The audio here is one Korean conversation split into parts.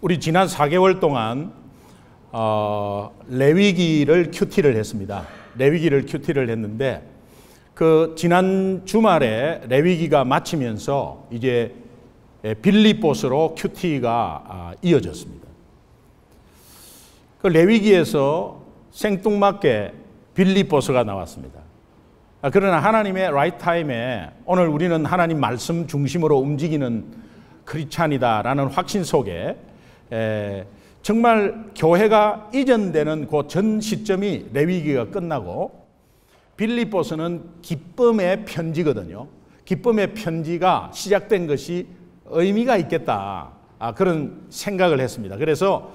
우리 지난 4개월 동안 레위기를 큐티를 했습니다. 레위기를 큐티를 했는데 그 지난 주말에 레위기가 마치면서 이제 빌립보스로 큐티가 이어졌습니다. 그 레위기에서 생뚱맞게 빌립보스가 나왔습니다. 그러나 하나님의 라이트 타임에 오늘 우리는 하나님 말씀 중심으로 움직이는 크리스찬이다라는 확신 속에 정말 교회가 이전되는 그 전 시점이 레위기가 끝나고 빌립보서는 기쁨의 편지거든요. 기쁨의 편지가 시작된 것이 의미가 있겠다, 그런 생각을 했습니다. 그래서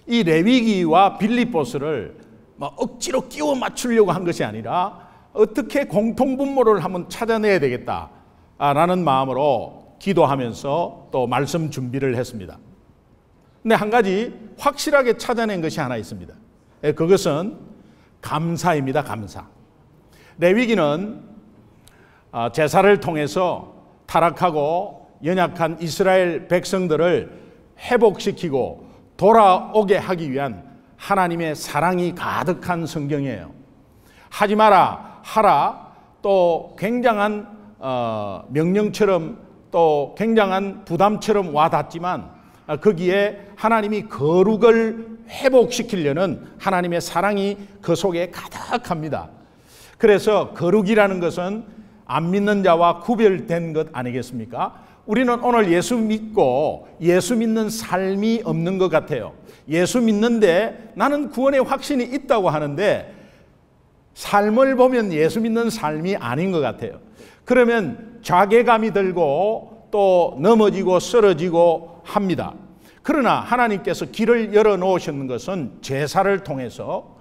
이 레위기와 빌립보서를 억지로 끼워 맞추려고 한 것이 아니라 어떻게 공통분모를 한번 찾아내야 되겠다라는 마음으로 기도하면서 또 말씀 준비를 했습니다. 근데 한 가지 확실하게 찾아낸 것이 하나 있습니다. 그것은 감사입니다. 감사. 레위기는 제사를 통해서 타락하고 연약한 이스라엘 백성들을 회복시키고 돌아오게 하기 위한 하나님의 사랑이 가득한 성경이에요. 하지 마라, 하라, 또 굉장한 명령처럼 또 굉장한 부담처럼 와닿지만 거기에 하나님이 거룩을 회복시키려는 하나님의 사랑이 그 속에 가득합니다. 그래서 거룩이라는 것은 안 믿는 자와 구별된 것 아니겠습니까? 우리는 오늘 예수 믿고 예수 믿는 삶이 없는 것 같아요. 예수 믿는데 나는 구원의 확신이 있다고 하는데 삶을 보면 예수 믿는 삶이 아닌 것 같아요. 그러면 자괴감이 들고 또 넘어지고 쓰러지고 합니다. 그러나 하나님께서 길을 열어놓으셨는 것은 제사를 통해서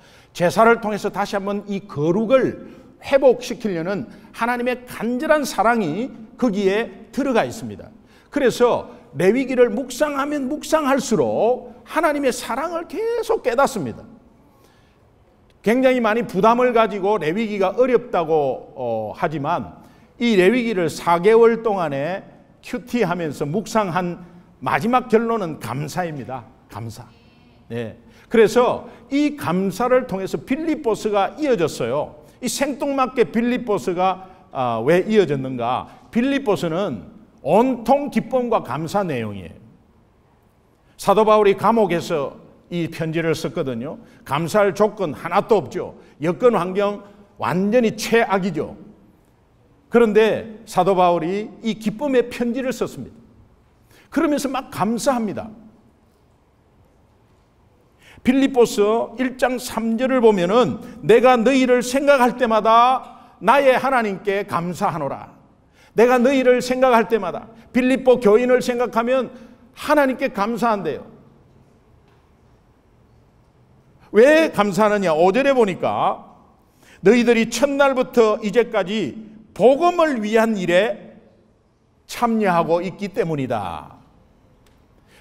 다시 한번 이 거룩을 회복시키려는 하나님의 간절한 사랑이 거기에 들어가 있습니다. 그래서 레위기를 묵상하면 묵상할수록 하나님의 사랑을 계속 깨닫습니다. 굉장히 많이 부담을 가지고 레위기가 어렵다고 하지만 이 레위기를 4개월 동안에 큐티하면서 묵상한 마지막 결론은 감사입니다. 감사. 네. 그래서 이 감사를 통해서 빌립보스가 이어졌어요. 이 생뚱맞게 빌립보스가 왜 이어졌는가? 빌립보스는 온통 기쁨과 감사 내용이에요. 사도 바울이 감옥에서 이 편지를 썼거든요. 감사할 조건 하나도 없죠. 여건 환경 완전히 최악이죠. 그런데 사도 바울이 이 기쁨의 편지를 썼습니다. 그러면서 막 감사합니다. 빌립보서 1장 3절을 보면은 내가 너희를 생각할 때마다 나의 하나님께 감사하노라. 내가 너희를 생각할 때마다 빌립보 교인을 생각하면 하나님께 감사한대요. 왜 감사하느냐? 5절에 보니까 너희들이 첫날부터 이제까지 복음을 위한 일에 참여하고 있기 때문이다.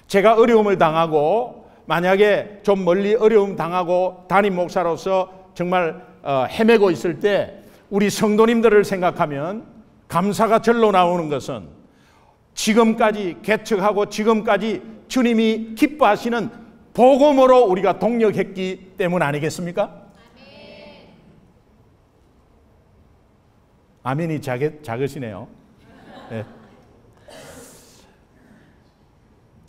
제가 어려움을 당하고 만약에 좀 멀리 어려움 당하고 담임 목사로서 정말 헤매고 있을 때 우리 성도님들을 생각하면 감사가 절로 나오는 것은 지금까지 개척하고 지금까지 주님이 기뻐하시는 복음으로 우리가 동력했기 때문 아니겠습니까? 아멘이 작으시네요. 네.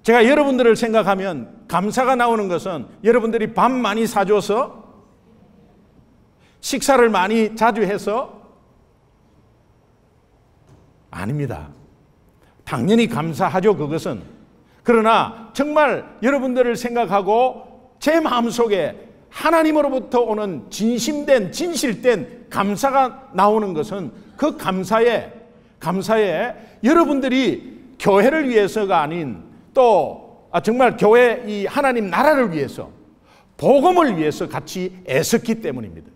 제가 여러분들을 생각하면 감사가 나오는 것은 여러분들이 밥 많이 사줘서 식사를 많이 자주 해서 아닙니다. 당연히 감사하죠, 그것은. 그러나 정말 여러분들을 생각하고 제 마음속에 하나님으로부터 오는 진실된 감사가 나오는 것은 그 감사에 여러분들이 교회를 위해서가 아닌 또 정말 교회 이 하나님 나라를 위해서 복음을 위해서 같이 애썼기 때문입니다.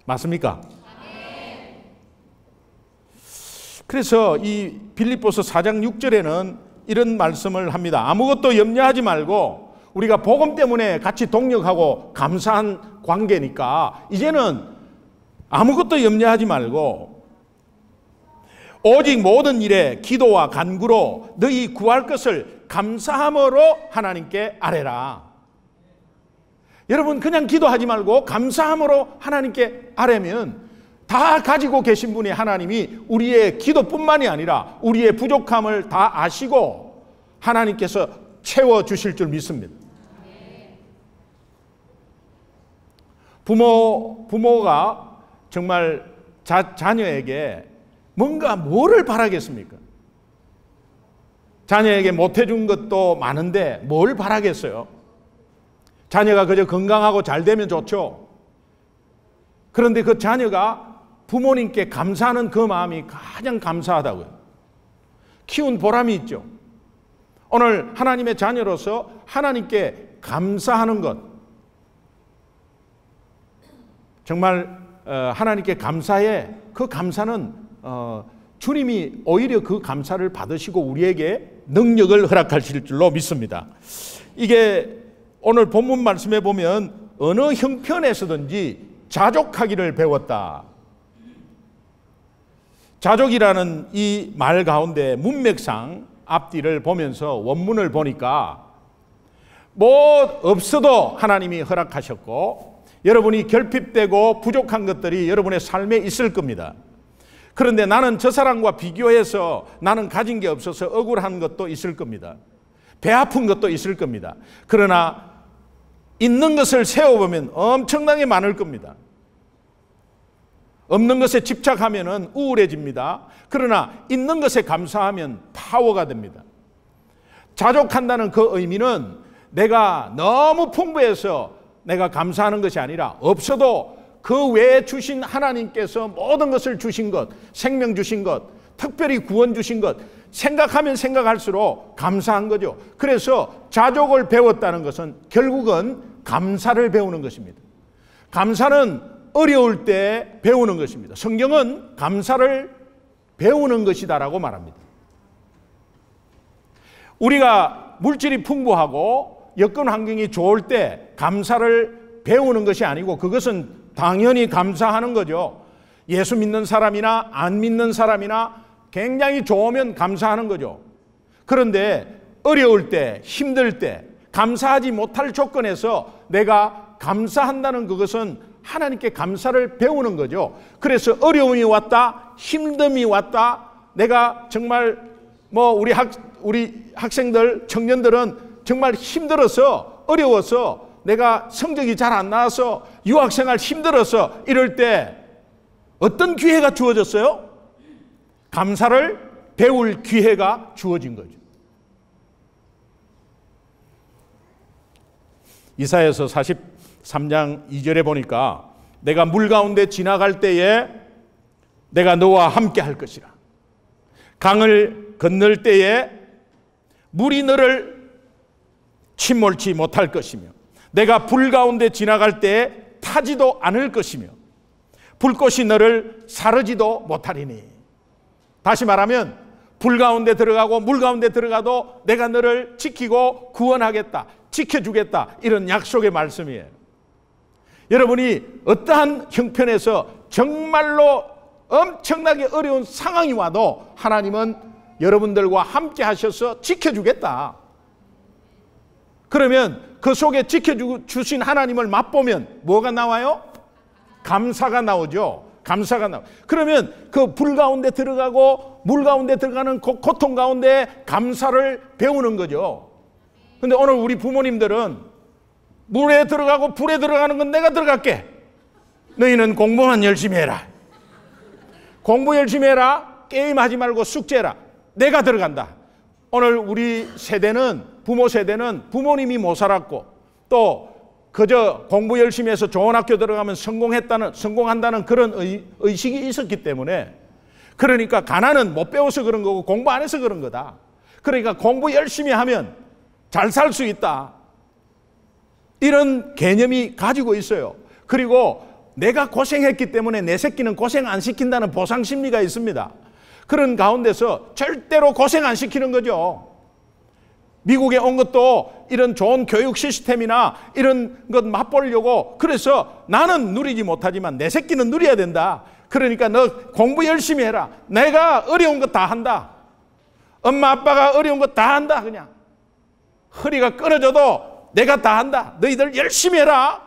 맞습니까? 그래서 이 빌립보서 4장 6절에는 이런 말씀을 합니다. 아무것도 염려하지 말고 우리가 복음 때문에 같이 동력하고 감사한 관계니까 이제는 아무것도 염려하지 말고 오직 모든 일에 기도와 간구로 너희 구할 것을 감사함으로 하나님께 아뢰라. 여러분 그냥 기도하지 말고 감사함으로 하나님께 아뢰면 다 가지고 계신 분이 하나님이 우리의 기도뿐만이 아니라 우리의 부족함을 다 아시고 하나님께서 채워주실 줄 믿습니다. 부모가 정말 자녀에게 뭔가 뭐를 바라겠습니까? 자녀에게 못해준 것도 많은데 뭘 바라겠어요? 자녀가 그저 건강하고 잘 되면 좋죠. 그런데 그 자녀가 부모님께 감사하는 그 마음이 가장 감사하다고요. 키운 보람이 있죠. 오늘 하나님의 자녀로서 하나님께 감사하는 것, 정말 하나님께 감사해. 그 감사는 주님이 오히려 그 감사를 받으시고 우리에게 능력을 허락하실 줄로 믿습니다. 이게 오늘 본문 말씀에 보면 어느 형편에서든지 자족하기를 배웠다. 자족이라는 이 말 가운데 문맥상 앞뒤를 보면서 원문을 보니까 뭐 없어도 하나님이 허락하셨고 여러분이 결핍되고 부족한 것들이 여러분의 삶에 있을 겁니다. 그런데 나는 저 사람과 비교해서 나는 가진 게 없어서 억울한 것도 있을 겁니다. 배 아픈 것도 있을 겁니다. 그러나 있는 것을 세워보면 엄청나게 많을 겁니다. 없는 것에 집착하면 우울해집니다. 그러나 있는 것에 감사하면 파워가 됩니다. 자족한다는 그 의미는 내가 너무 풍부해서 내가 감사하는 것이 아니라 없어도 그 외에 주신 하나님께서 모든 것을 주신 것, 생명 주신 것, 특별히 구원 주신 것 생각하면 생각할수록 감사한 거죠. 그래서 자족을 배웠다는 것은 결국은 감사를 배우는 것입니다. 감사는 어려울 때 배우는 것입니다. 성경은 감사를 배우는 것이다라고 말합니다. 우리가 물질이 풍부하고 여건 환경이 좋을 때 감사를 배우는 것이 아니고 그것은 당연히 감사하는 거죠. 예수 믿는 사람이나 안 믿는 사람이나 굉장히 좋으면 감사하는 거죠. 그런데 어려울 때, 힘들 때, 감사하지 못할 조건에서 내가 감사한다는 그것은 하나님께 감사를 배우는 거죠. 그래서 어려움이 왔다, 힘듦이 왔다, 내가 정말 우리 학생들, 청년들은 정말 힘들어서 어려워서 내가 성적이 잘 안 나와서 유학생활 힘들어서 이럴 때 어떤 기회가 주어졌어요? 감사를 배울 기회가 주어진 거죠. 이사야서 43장 2절에 보니까 내가 물 가운데 지나갈 때에 내가 너와 함께 할 것이라. 강을 건널 때에 물이 너를 침몰치 못할 것이며 내가 불 가운데 지나갈 때에 타지도 않을 것이며 불꽃이 너를 사르지도 못하리니. 다시 말하면 불 가운데 들어가고 물 가운데 들어가도 내가 너를 지키고 구원하겠다, 지켜주겠다, 이런 약속의 말씀이에요. 여러분이 어떠한 형편에서 정말로 엄청나게 어려운 상황이 와도 하나님은 여러분들과 함께 하셔서 지켜주겠다. 그러면 그 속에 지켜주신 하나님을 맛보면 뭐가 나와요? 감사가 나오죠. 감사가 나와. 그러면 그 불 가운데 들어가고 물 가운데 들어가는 고통 가운데 감사를 배우는 거죠. 근데 오늘 우리 부모님들은 물에 들어가고 불에 들어가는 건 내가 들어갈게. 너희는 공부만 열심히 해라. 공부 열심히 해라. 게임하지 말고 숙제해라. 내가 들어간다. 오늘 우리 세대는, 부모 세대는 부모님이 못 살았고 또 그저 공부 열심히 해서 좋은 학교 들어가면 성공한다는 그런 의식이 있었기 때문에, 그러니까 가난은 못 배워서 그런 거고 공부 안 해서 그런 거다. 그러니까 공부 열심히 하면 잘 살 수 있다, 이런 개념이 가지고 있어요. 그리고 내가 고생했기 때문에 내 새끼는 고생 안 시킨다는 보상 심리가 있습니다. 그런 가운데서 절대로 고생 안 시키는 거죠. 미국에 온 것도 이런 좋은 교육 시스템이나 이런 것 맛보려고, 그래서 나는 누리지 못하지만 내 새끼는 누려야 된다. 그러니까 너 공부 열심히 해라. 내가 어려운 거 다 한다. 엄마 아빠가 어려운 거 다 한다. 그냥 허리가 끊어져도 내가 다 한다. 너희들 열심히 해라.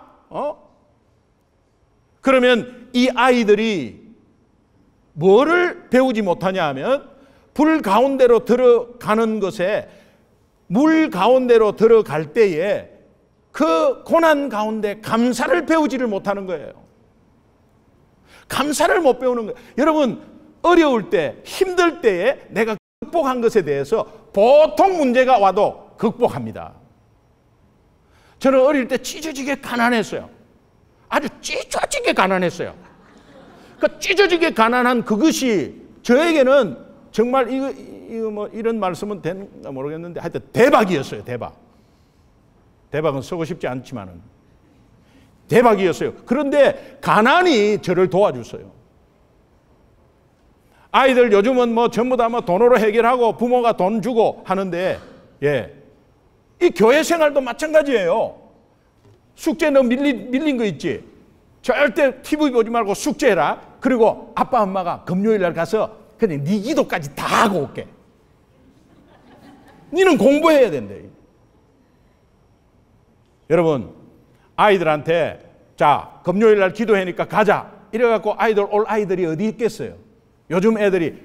그러면 이 아이들이 뭐를 배우지 못하냐 하면 불 가운데로 들어가는 것에 물 가운데로 들어갈 때에 그 고난 가운데 감사를 배우지를 못하는 거예요. 감사를 못 배우는 거예요. 여러분, 어려울 때, 힘들 때에 내가 극복한 것에 대해서 보통 문제가 와도 극복합니다. 저는 어릴 때 찢어지게 가난했어요. 아주 찢어지게 가난했어요. 그 찢어지게 가난한 그것이 저에게는 정말 이거 뭐 이런 말씀은 되는가 모르겠는데 하여튼 대박이었어요. 대박은 쓰고 싶지 않지만은 대박이었어요. 그런데 가난이 저를 도와줬어요. 아이들 요즘은 뭐 전부 다 뭐 돈으로 해결하고 부모가 돈 주고 하는데, 이 교회 생활도 마찬가지예요. 숙제 너 밀린 거 있지? 절대 TV 보지 말고 숙제해라. 그리고 아빠 엄마가 금요일 날 가서 그냥 네 기도까지 다 하고 올게. 너는 공부해야 된대. 여러분, 아이들한테 자 금요일 날 기도하니까 가자 이래갖고 올 아이들이 어디 있겠어요? 요즘 애들이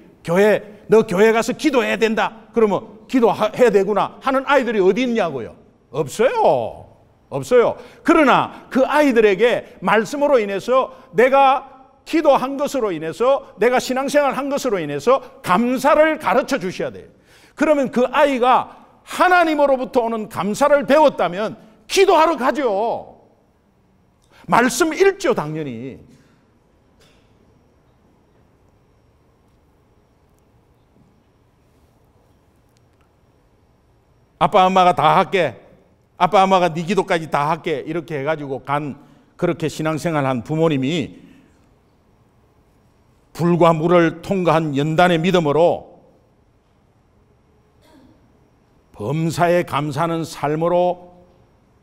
너 교회 가서 기도해야 된다. 그러면 기도해야 되구나 하는 아이들이 어디 있냐고요? 없어요. 그러나 그 아이들에게 말씀으로 인해서 내가 기도한 것으로 인해서 내가 신앙생활 한 것으로 인해서 감사를 가르쳐 주셔야 돼요. 그러면 그 아이가 하나님으로부터 오는 감사를 배웠다면 기도하러 가죠. 말씀 읽죠, 당연히. 아빠 엄마가 다 할게. 아빠 엄마가 네 기도까지 다 할게. 이렇게 해가지고 그렇게 신앙생활한 부모님이 불과 물을 통과한 연단의 믿음으로 범사에 감사하는 삶으로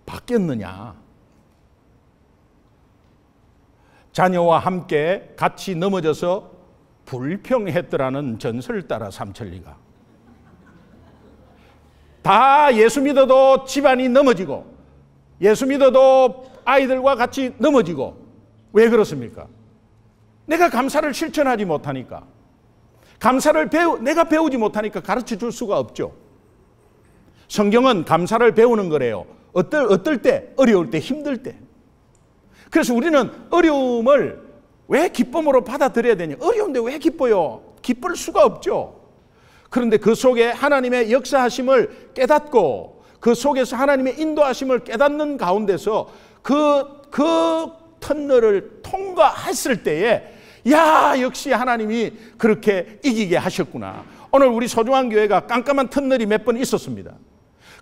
바뀌었느냐? 자녀와 함께 같이 넘어져서 불평했더라는 전설을 따라 삼천리가. 다 예수 믿어도 집안이 넘어지고 예수 믿어도 아이들과 같이 넘어지고. 왜 그렇습니까? 내가 감사를 실천하지 못하니까. 감사를 내가 배우지 못하니까 가르쳐 줄 수가 없죠. 성경은 감사를 배우는 거래요. 어떨 때? 어려울 때, 힘들 때. 그래서 우리는 어려움을 왜 기쁨으로 받아들여야 되냐? 어려운데 왜 기뻐요? 기쁠 수가 없죠. 그런데 그 속에 하나님의 역사하심을 깨닫고 그 속에서 하나님의 인도하심을 깨닫는 가운데서 그 터널을 통과했을 때에 역시 하나님이 그렇게 이기게 하셨구나. 오늘 우리 소중한 교회가 깜깜한 터널이 몇 번 있었습니다.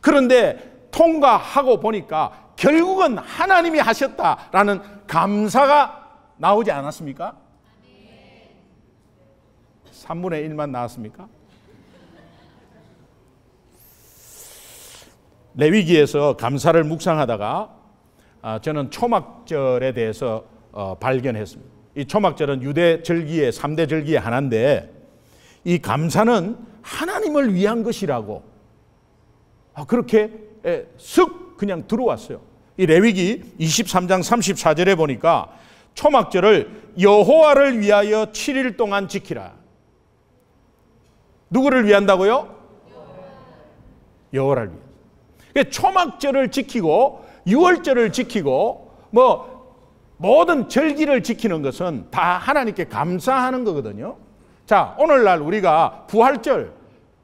그런데 통과하고 보니까 결국은 하나님이 하셨다라는 감사가 나오지 않았습니까? 3분의 1만 나왔습니까? 레위기에서 감사를 묵상하다가 저는 초막절에 대해서 발견했습니다. 이 초막절은 유대 절기의 3대 절기의 하나인데 이 감사는 하나님을 위한 것이라고 그렇게 쓱 그냥 들어왔어요. 이 레위기 23장 34절에 보니까 초막절을 여호와를 위하여 7일 동안 지키라. 누구를 위한다고요? 여호와를 위해. 초막절을 지키고 유월절을 지키고 모든 절기를 지키는 것은 다 하나님께 감사하는 거거든요. 자, 오늘날 우리가 부활절,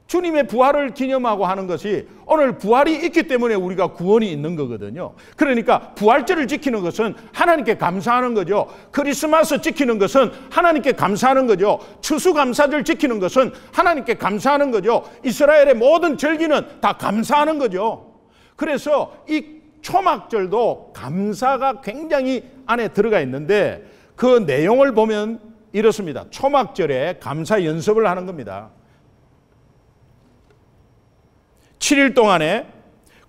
주님의 부활을 기념하고 하는 것이 오늘 부활이 있기 때문에 우리가 구원이 있는 거거든요. 그러니까 부활절을 지키는 것은 하나님께 감사하는 거죠. 크리스마스 지키는 것은 하나님께 감사하는 거죠. 추수감사절 지키는 것은 하나님께 감사하는 거죠. 이스라엘의 모든 절기는 다 감사하는 거죠. 그래서 이 초막절도 감사가 굉장히 안에 들어가 있는데 그 내용을 보면 이렇습니다. 초막절에 감사 연습을 하는 겁니다. 7일 동안에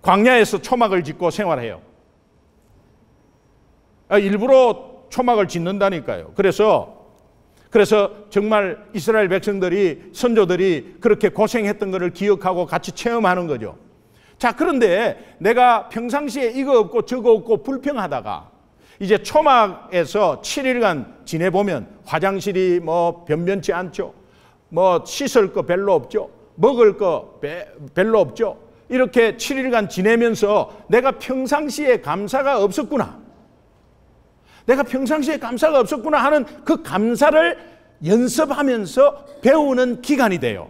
광야에서 초막을 짓고 생활해요. 일부러 초막을 짓는다니까요. 그래서 정말 이스라엘 백성들이 선조들이 그렇게 고생했던 것을 기억하고 같이 체험하는 거죠. 자, 그런데 내가 평상시에 이거 없고 저거 없고 불평하다가 이제 초막에서 7일간 지내보면 화장실이 뭐 변변치 않죠. 뭐 씻을 거 별로 없죠. 먹을 거 별로 없죠. 이렇게 7일간 지내면서 내가 평상시에 감사가 없었구나. 내가 평상시에 감사가 없었구나 하는 그 감사를 연습하면서 배우는 기간이 돼요.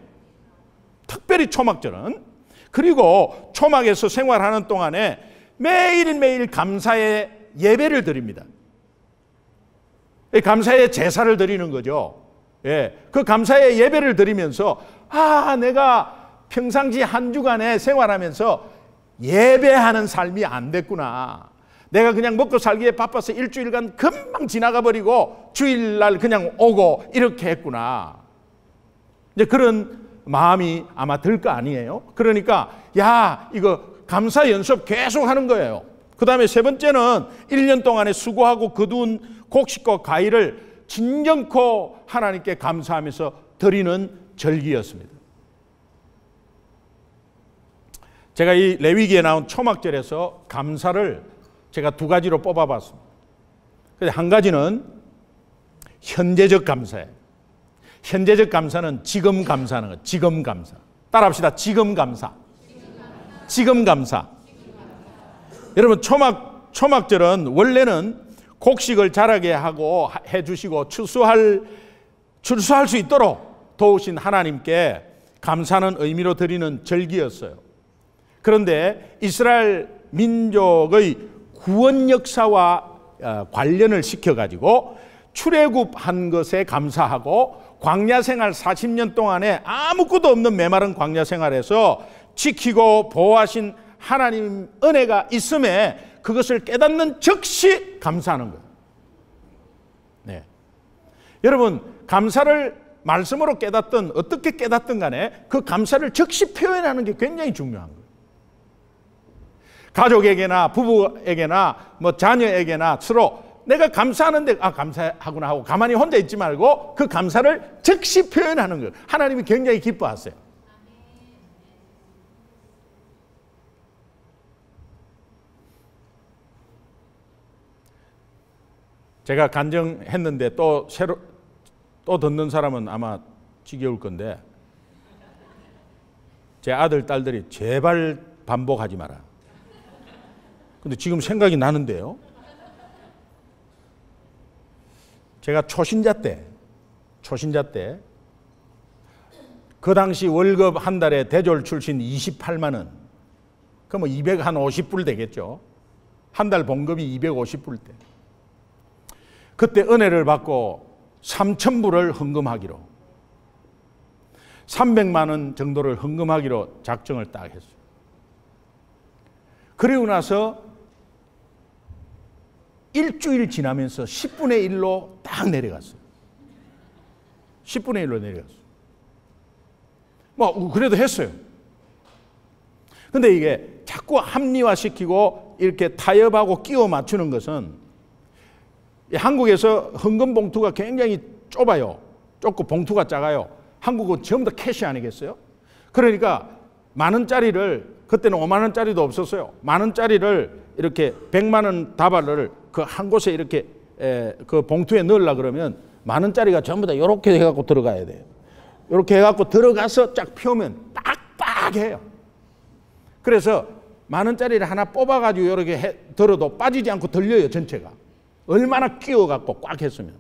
특별히 초막절은. 그리고 초막에서 생활하는 동안에 매일매일 감사의 예배를 드립니다. 감사의 제사를 드리는 거죠. 예, 그 감사의 예배를 드리면서 내가 평상시 한 주간에 생활하면서 예배하는 삶이 안 됐구나. 내가 그냥 먹고 살기에 바빠서 일주일간 금방 지나가 버리고 주일날 그냥 오고 이렇게 했구나. 이제 그런 마음이 아마 들 거 아니에요. 그러니까 이거 감사 연습 계속 하는 거예요. 그 다음에 세 번째는 1년 동안에 수고하고 거둔 곡식과 과일을 진정코 하나님께 감사하면서 드리는 절기였습니다. 제가 이 레위기에 나온 초막절에서 감사를 제가 두 가지로 뽑아봤습니다. 한 가지는 현재적 감사예요. 현재적 감사는 지금 감사하는 거예요. 지금 감사. 따라합시다. 지금 감사. 지금 감사. 여러분 초막절은 원래는 곡식을 자라게 하고 해주시고 출수할 수 있도록 도우신 하나님께 감사하는 의미로 드리는 절기였어요. 그런데 이스라엘 민족의 구원 역사와 관련을 시켜가지고 출애굽한 것에 감사하고 광야 생활 40년 동안에 아무것도 없는 메마른 광야 생활에서 지키고 보호하신 하나님 은혜가 있음에 그것을 깨닫는 즉시 감사하는 거예요. 네. 여러분, 감사를 말씀으로 깨닫든 어떻게 깨닫든 간에 그 감사를 즉시 표현하는 게 굉장히 중요한 거예요. 가족에게나 부부에게나 뭐 자녀에게나 서로 내가 감사하는데 감사하구나 하고 가만히 혼자 있지 말고 그 감사를 즉시 표현하는 거예요. 하나님이 굉장히 기뻐하세요. 제가 간증했는데 또 듣는 사람은 아마 지겨울 건데 제 아들, 딸들이 제발 반복하지 마라. 근데 지금 생각이 나는데요. 제가 초신자 때 그 당시 월급 한 달에 대졸 출신 28만 원. 그럼 뭐 250불 되겠죠. 한 달 봉급이 250불 때. 그때 은혜를 받고 3,000불을 헌금하기로 300만 원 정도를 헌금하기로 작정을 딱 했어요. 그리고 나서 일주일 지나면서 10분의 1로 딱 내려갔어요. 10분의 1로 내려갔어요. 뭐 그래도 했어요. 근데 이게 자꾸 합리화시키고 이렇게 타협하고 끼워 맞추는 것은 한국에서 헌금 봉투가 굉장히 좁아요. 좁고 봉투가 작아요. 한국은 전부 다 캐시 아니겠어요? 그러니까 만 원짜리를 그때는 5만 원짜리도 없었어요. 만 원짜리를 이렇게 100만 원 다발을 그 한 곳에 이렇게 그 봉투에 넣으려 그러면 만 원짜리가 전부 다 이렇게 해갖고 들어가야 돼요. 이렇게 해갖고 들어가서 쫙 펴면 빡빡해요. 그래서 만 원짜리를 하나 뽑아가지고 이렇게 들어도 빠지지 않고 들려요, 전체가. 얼마나 끼워갖고 꽉 했으면.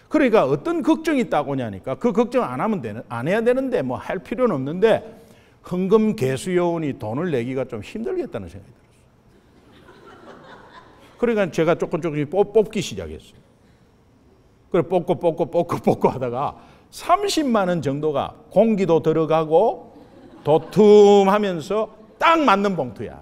그러니까 어떤 걱정이 있다고 하냐니까 그 걱정 안 해야 되는데 뭐 할 필요는 없는데 헌금 개수요원이 돈을 내기가 좀 힘들겠다는 생각이 들었어요. 그러니까 제가 조금씩 뽑기 시작했어요. 그래 뽑고 하다가 30만 원 정도가 공기도 들어가고 도톰하면서 딱 맞는 봉투야.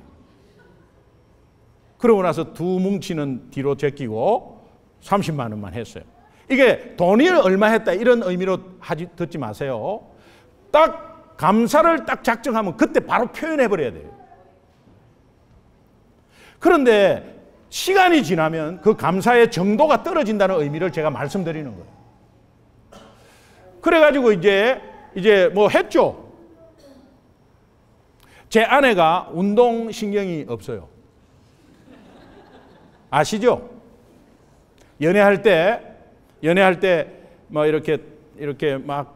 그러고 나서 두 뭉치는 뒤로 제끼고 30만 원만 했어요. 이게 돈이 얼마 했다 이런 의미로 듣지 마세요. 딱 감사를 딱 작정하면 그때 바로 표현해 버려야 돼요. 그런데 시간이 지나면 그 감사의 정도가 떨어진다는 의미를 제가 말씀드리는 거예요. 그래가지고 이제 뭐 했죠. 제 아내가 운동신경이 없어요. 아시죠? 연애할 때 뭐 이렇게 막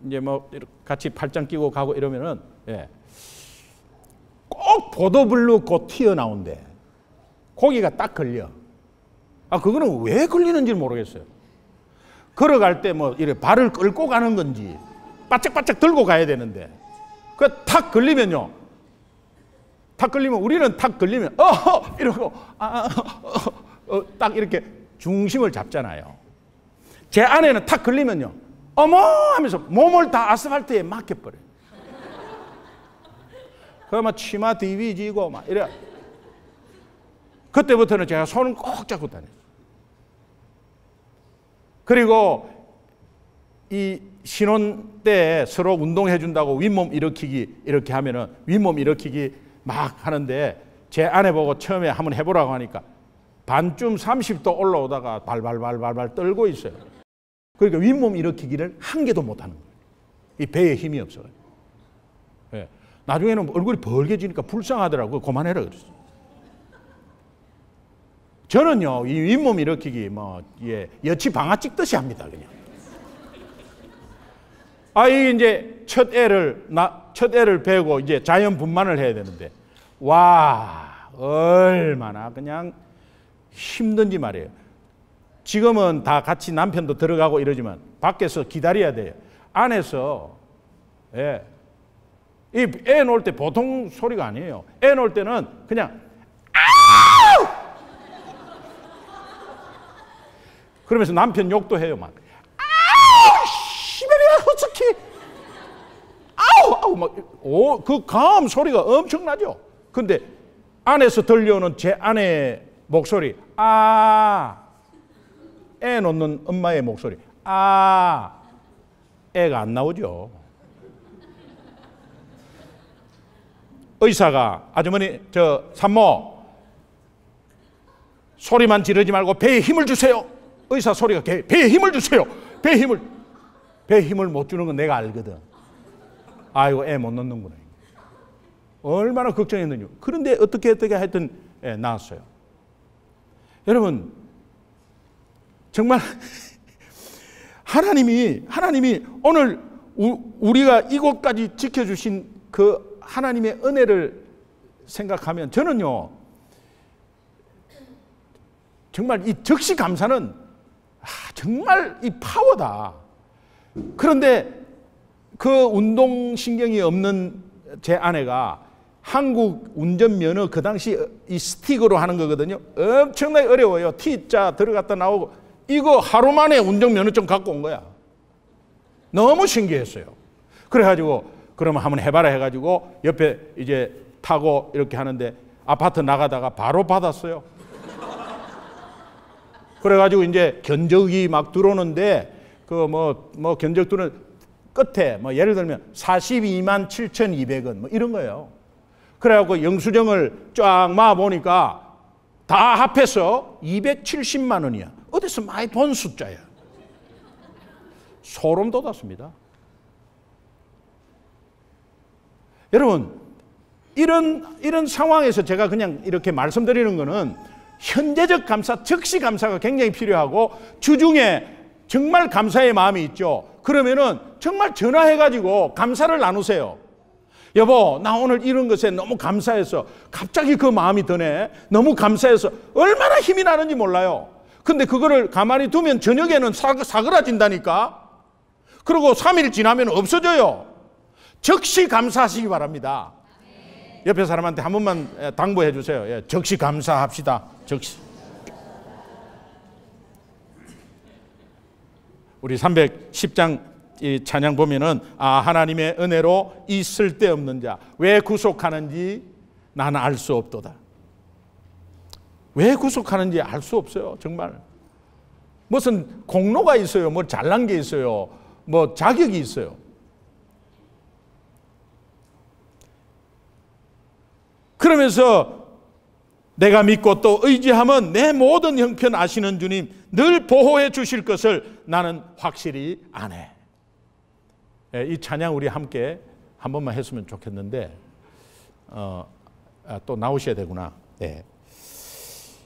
이제 뭐 같이 팔짱 끼고 가고 이러면은 꼭 보도블루 곧 튀어나온대. 고기가 딱 걸려. 그거는 왜 걸리는지 모르겠어요. 걸어갈 때 뭐 이렇게 발을 끌고 가는 건지 바짝바짝 들고 가야 되는데 탁 걸리면요. 탁 걸리면 우리는 탁 걸리면 이러고 딱 이렇게 중심을 잡잖아요. 제 아내는 탁 걸리면요. 어머 하면서 몸을 다 아스팔트에 맡겨버려요. 그러면 치마 뒤비지고 막 이래. 그때부터는 제가 손을 꼭 잡고 다녀요. 그리고 이 신혼 때 서로 운동해 준다고 윗몸 일으키기 이렇게 하면은 윗몸 일으키기 막 하는데 제 아내 보고 처음에 한번 해보라고 하니까 반쯤 30도 올라오다가 발발발발발 떨고 있어요. 그러니까 윗몸 일으키기를 한 개도 못 하는 거예요. 이 배에 힘이 없어요. 나중에는 얼굴이 벌개지니까 불쌍하더라고요. 그만해라 그랬어요. 저는요, 이 윗몸 일으키기 여치 방아 찍듯이 합니다, 그냥. 이게 이제 첫 애를 배고 이제 자연 분만을 해야 되는데, 와, 얼마나 그냥 힘든지 말이에요. 지금은 다 같이 남편도 들어가고 이러지만 밖에서 기다려야 돼요. 안에서 이 애 놓을 때 보통 소리가 아니에요. 애 놓을 때는 그냥 아우! 그러면서 남편 욕도 해요. 막 아우! 시베리아 허스키! 아우! 막 그 감 소리가 엄청나죠. 근데 안에서 들려오는 제 아내의 목소리 애 놓는 엄마의 목소리 애가 안 나오죠. 의사가 아주머니 산모 소리만 지르지 말고 배에 힘을 주세요. 의사 소리가 배에 힘을 주세요. 배에 힘을 못 주는 건 내가 알거든. 아이고 애 못 넣는구나. 얼마나 걱정했는지. 그런데 어떻게 하여튼 나았어요. 여러분 정말 하나님이 오늘 우리가 이곳까지 지켜주신 그 하나님의 은혜를 생각하면 저는요 정말 이 즉시 감사는 정말 이 파워다. 그런데 그 운동신경이 없는 제 아내가 한국 운전면허 그 당시 이 스틱으로 하는 거거든요. 엄청나게 어려워요. T자 들어갔다 나오고 이거 하루 만에 운전면허증 갖고 온 거야. 너무 신기했어요. 그래가지고 그러면 한번 해봐라 해가지고 옆에 이제 타고 이렇게 하는데 아파트 나가다가 바로 받았어요. 그래가지고 이제 견적이 막 들어오는데 그 견적 들어오는 끝에 예를 들면 42만 7,200원 뭐 이런 거예요. 그래갖고 영수증을 쫙 마 보니까 다 합해서 270만 원이야. 어디서 많이 본 숫자야. 소름 돋았습니다. 여러분 이런 상황에서 제가 그냥 이렇게 말씀드리는 거는 현재적 감사, 즉시 감사가 굉장히 필요하고 주중에 정말 감사의 마음이 있죠. 그러면은 정말 전화해가지고 감사를 나누세요. 여보, 나 오늘 이런 것에 너무 감사해서 갑자기 그 마음이 드네. 너무 감사해서 얼마나 힘이 나는지 몰라요. 근데 그거를 가만히 두면 저녁에는 사그라진다니까. 그리고 3일 지나면 없어져요. 즉시 감사하시기 바랍니다. 옆에 사람한테 한 번만 당부해 주세요. 즉시 감사합시다. 즉시. 우리 310장 이 찬양 보면은 하나님의 은혜로 이 쓸데없는 자 왜 구속하는지 나는 알 수 없도다. 왜 구속하는지 알 수 없어요. 정말 무슨 공로가 있어요. 뭐 잘난 게 있어요. 뭐 자격이 있어요. 그러면서 내가 믿고 또 의지하면 내 모든 형편 아시는 주님 늘 보호해 주실 것을 나는 확실히 아네. 이 찬양 우리 함께 한 번만 했으면 좋겠는데 또 나오셔야 되구나. 네.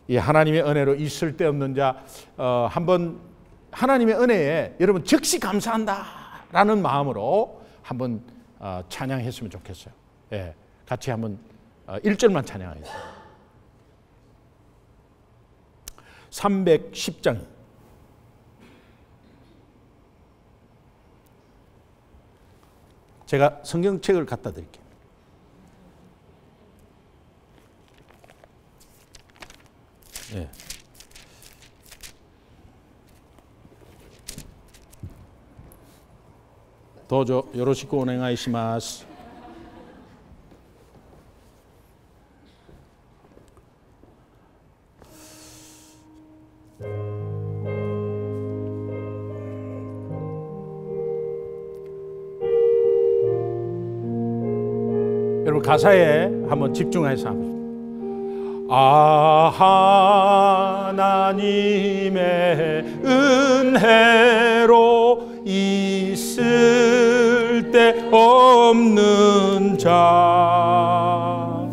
이 하나님의 은혜로 있을 데 없는 자, 한번 하나님의 은혜에 여러분 즉시 감사한다라는 마음으로 한번 찬양했으면 좋겠어요. 예, 같이 한번 1절만 찬양하겠습니다. 310장. 제가 성경책을 갖다 드릴게요. 예. 도저 요로시쿠 오네가이시마스. 여러분 가사에 한번 집중해서 합니다. 하나님의 은혜로 있을 데 없는 자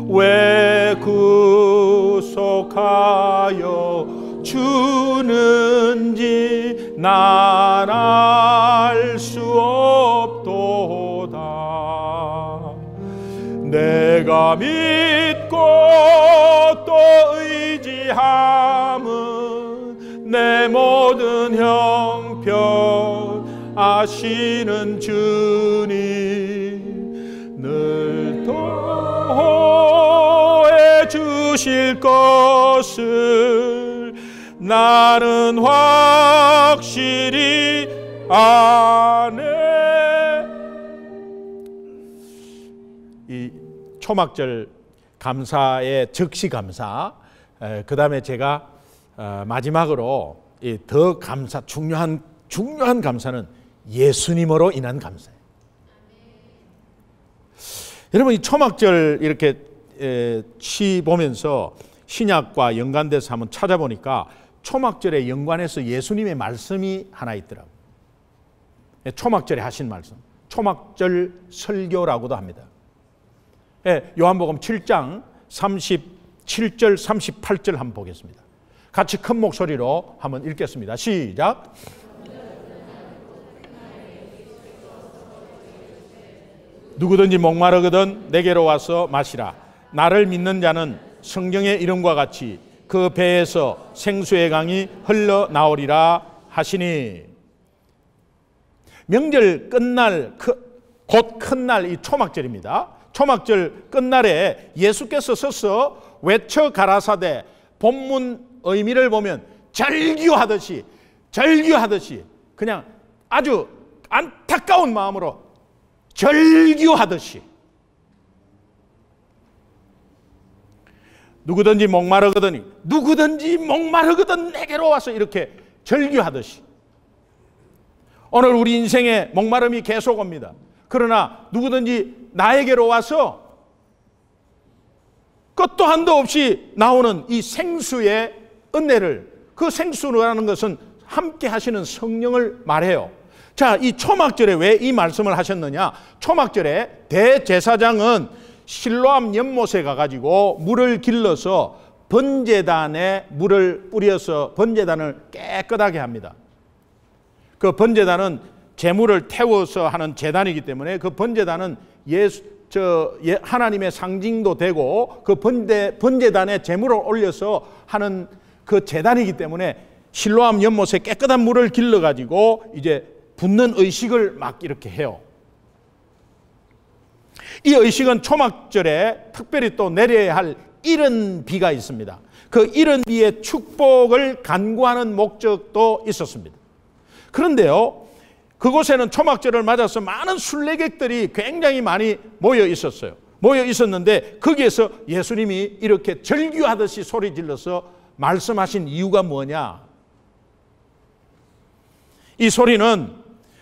왜 구속하여 주는지 난 알 수 없도다. 내가 믿고 또 의지함은 내 모든 형편 아시는 주님 늘 도해 주실 것을 나는 확실히 아네. 이 초막절 감사의 즉시 감사, 그 다음에 제가 마지막으로 더 감사, 중요한 감사는 예수님으로 인한 감사예요. 여러분 이 초막절 이렇게 시 보면서 신약과 연관돼서 한번 찾아보니까 초막절에 연관해서 예수님의 말씀이 하나 있더라고요. 초막절에 하신 말씀, 초막절 설교라고도 합니다. 요한복음 7장 37절 38절 한번 보겠습니다. 같이 큰 목소리로 한번 읽겠습니다. 시작. 누구든지 목마르거든 내게로 와서 마시라. 나를 믿는 자는 성경의 이름과 같이 그 배에서 생수의 강이 흘러나오리라 하시니. 명절 끝날 곧 큰 날 이 초막절입니다. 초막절 끝날에 예수께서 서서 외쳐 가라사대, 본문 의미를 보면 절규하듯이 그냥 아주 안타까운 마음으로 절규하듯이 누구든지 목마르거든 내게로 와서 이렇게 절규하듯이. 오늘 우리 인생에 목마름이 계속 옵니다. 그러나 누구든지 나에게로 와서 끝도 한도 없이 나오는 이 생수의 은혜를, 그 생수라는 것은 함께 하시는 성령을 말해요. 자, 이 초막절에 왜 이 말씀을 하셨느냐? 초막절에 대제사장은 실로암 연못에 가가지고 물을 길러서 번제단에 물을 뿌려서 번제단을 깨끗하게 합니다. 그 번제단은 제물을 태워서 하는 제단이기 때문에 그 번제단은 하나님의 상징도 되고 그 번제단에 제물을 올려서 하는 그 제단이기 때문에 실로암 연못에 깨끗한 물을 길러가지고 이제 붓는 의식을 막 이렇게 해요. 이 의식은 초막절에 특별히 또 내려야 할 이른 비가 있습니다. 그 이른 비의 축복을 간구하는 목적도 있었습니다. 그런데요, 그곳에는 초막절을 맞아서 많은 순례객들이 굉장히 많이 모여 있었어요. 모여 있었는데 거기에서 예수님이 이렇게 절규하듯이 소리 질러서 말씀하신 이유가 뭐냐? 이 소리는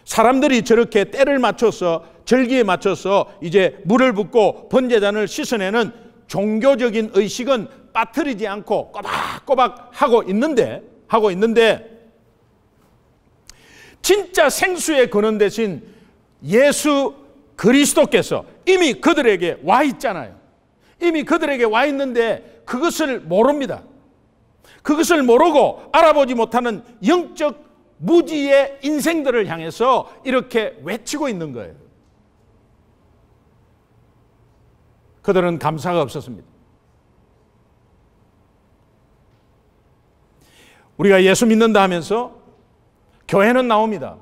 사람들이 저렇게 때를 맞춰서 절기에 맞춰서 이제 물을 붓고 번제단을 씻어내는 종교적인 의식은 빠뜨리지 않고 꼬박꼬박 하고 있는데 진짜 생수의 근원 대신 예수 그리스도께서 이미 그들에게 와 있잖아요. 이미 그들에게 와 있는데 그것을 모릅니다. 그것을 모르고 알아보지 못하는 영적 무지의 인생들을 향해서 이렇게 외치고 있는 거예요. 그들은 감사가 없었습니다. 우리가 예수 믿는다 하면서 교회는 나옵니다.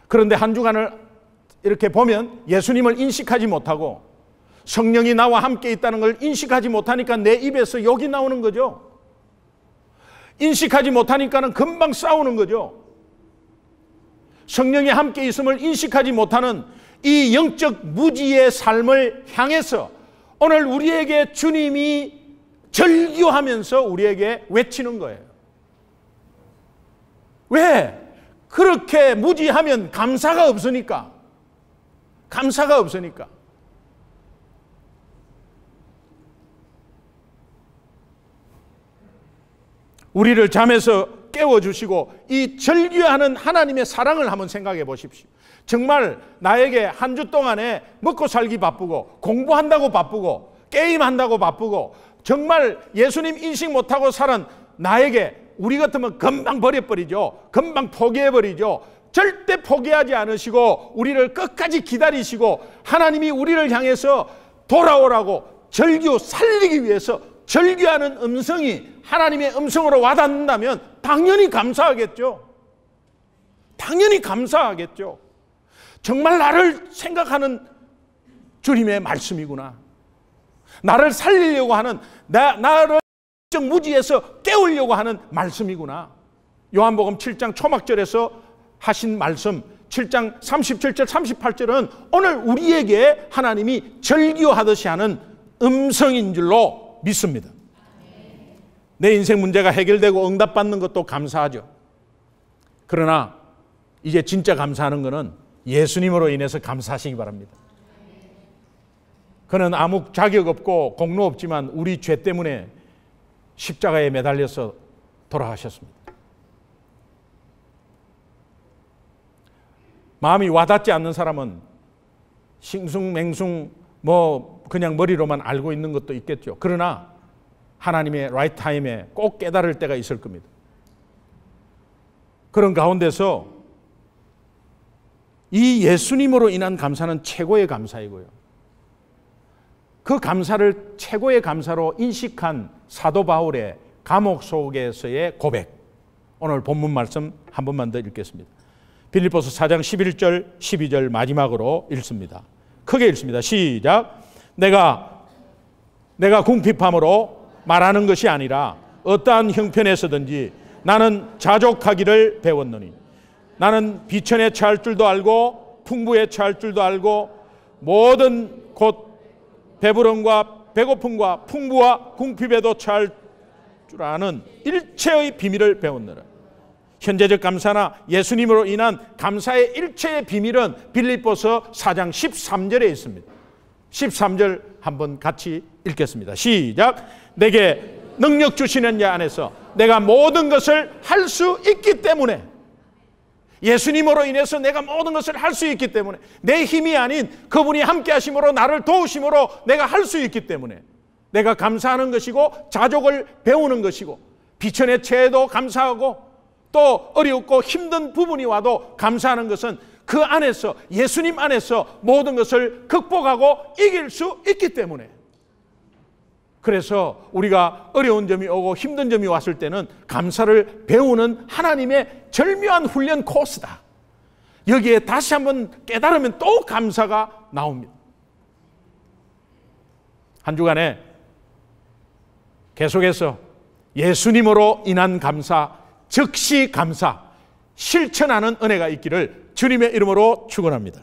그런데 한 주간을 이렇게 보면 예수님을 인식하지 못하고 성령이 나와 함께 있다는 걸 인식하지 못하니까 내 입에서 욕이 나오는 거죠. 인식하지 못하니까는 금방 싸우는 거죠. 성령이 함께 있음을 인식하지 못하는 이 영적 무지의 삶을 향해서 오늘 우리에게 주님이 절규하면서 우리에게 외치는 거예요. 왜? 그렇게 무지하면 감사가 없으니까. 감사가 없으니까. 우리를 잠에서 깨워주시고 이 절규하는 하나님의 사랑을 한번 생각해 보십시오. 정말 나에게 한 주 동안에 먹고 살기 바쁘고 공부한다고 바쁘고 게임한다고 바쁘고 정말 예수님 인식 못하고 살은 나에게 우리 같으면 금방 버려버리죠. 금방 포기해버리죠. 절대 포기하지 않으시고 우리를 끝까지 기다리시고 하나님이 우리를 향해서 돌아오라고 절규 살리기 위해서 절규하는 음성이 하나님의 음성으로 와닿는다면 당연히 감사하겠죠. 당연히 감사하겠죠. 정말 나를 생각하는 주님의 말씀이구나. 나를 살리려고 하는 나를 무지에서 깨우려고 하는 말씀이구나. 요한복음 7장 초막절에서 하신 말씀 7장 37절 38절은 오늘 우리에게 하나님이 절규하듯이 하는 음성인 줄로 믿습니다. 내 인생 문제가 해결되고 응답받는 것도 감사하죠. 그러나 이제 진짜 감사하는 것은 예수님으로 인해서 감사하시기 바랍니다. 그는 아무 자격 없고 공로 없지만 우리 죄 때문에 십자가에 매달려서 돌아가셨습니다. 마음이 와닿지 않는 사람은 싱숭맹숭 그냥 머리로만 알고 있는 것도 있겠죠. 그러나 하나님의 라이트 타임에 꼭 깨달을 때가 있을 겁니다. 그런 가운데서 이 예수님으로 인한 감사는 최고의 감사이고요. 그 감사를 최고의 감사로 인식한 사도 바울의 감옥 속에서의 고백. 오늘 본문 말씀 한 번만 더 읽겠습니다. 빌립보서 4장 11절 12절 마지막으로 읽습니다. 크게 읽습니다. 시작. 내가 궁핍함으로 말하는 것이 아니라 어떠한 형편에서든지 나는 자족하기를 배웠노니 나는 비천에 처할 줄도 알고 풍부에 처할 줄도 알고 모든 곧 배부름과 배고픔과 풍부와 궁핍에도 처할 줄 아는 일체의 비밀을 배웠노라. 현재적 감사나 예수님으로 인한 감사의 일체의 비밀은 빌립보서 4장 13절에 있습니다. 13절 한번 같이 읽겠습니다. 시작. 내게 능력 주시는 자 안에서 내가 모든 것을 할 수 있기 때문에, 예수님으로 인해서 내가 모든 것을 할 수 있기 때문에, 내 힘이 아닌 그분이 함께 하심으로 나를 도우심으로 내가 할 수 있기 때문에 내가 감사하는 것이고 자족을 배우는 것이고 비천의 처해도 감사하고 또 어렵고 힘든 부분이 와도 감사하는 것은 그 안에서, 예수님 안에서 모든 것을 극복하고 이길 수 있기 때문에. 그래서 우리가 어려운 점이 오고 힘든 점이 왔을 때는 감사를 배우는 하나님의 절묘한 훈련 코스다. 여기에 다시 한번 깨달으면 또 감사가 나옵니다. 한 주간에 계속해서 예수님으로 인한 감사, 즉시 감사, 실천하는 은혜가 있기를 주님의 이름으로 축원합니다.